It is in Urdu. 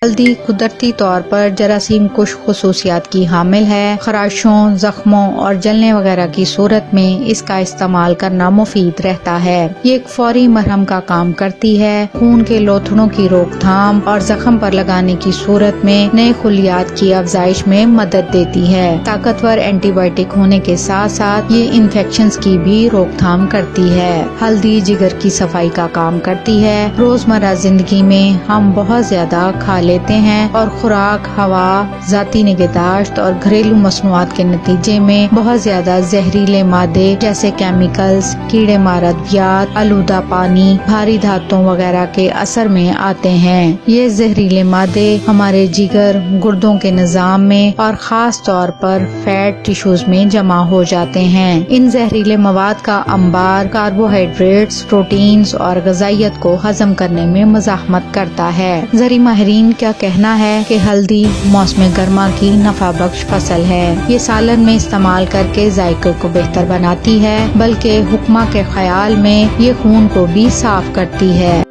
ہلدی قدرتی طور پر جراثیم کش خصوصیات کی حامل ہے۔ خراشوں، زخموں اور جلنے وغیرہ کی صورت میں اس کا استعمال کرنا مفید رہتا ہے۔ یہ ایک فوری مرہم کا کام کرتی ہے، خون کے لوتھڑوں کی روک تھام اور زخم پر لگانے کی صورت میں نئے خلیات کی افزائش میں مدد دیتی ہے۔ طاقتور اینٹی بائیوٹک ہونے کے ساتھ ساتھ یہ انفیکشنز کی بھی روک تھام کرتی ہے۔ ہلدی جگر کی صفائی کا کام کرتی ہے۔ روزمرہ زندگی میں ہم بہت زیادہ کھا لیتے ہیں اور خوراک، ہوا، ذاتی نگہداشت اور گھریلو مصنوعات کے نتیجے میں بہت زیادہ زہریلے مادے جیسے کیمیکلز، کیڑے مار ادویات، آلودہ پانی، بھاری دھاتوں وغیرہ کے اثر میں آتے ہیں۔ یہ زہریلے مادے ہمارے جگر، گردوں کے نظام میں اور خاص طور پر فیٹ ٹیشوز میں جمع ہو جاتے ہیں۔ ان زہریلے مواد کا انبار کاربوہائیڈریٹس، پروٹینز اور غذائیت کو ہضم کرنے میں مزاحمت کرتا ہے۔ زرعی ماہرین کا کہنا ہے کہ ہلدی موسم گرما کی نفع بخش فصل ہے۔ یہ سالن میں استعمال کر کے ذائقے کو بہتر بناتی ہے، بلکہ حکمہ کے خیال میں یہ خون کو بھی صاف کرتی ہے۔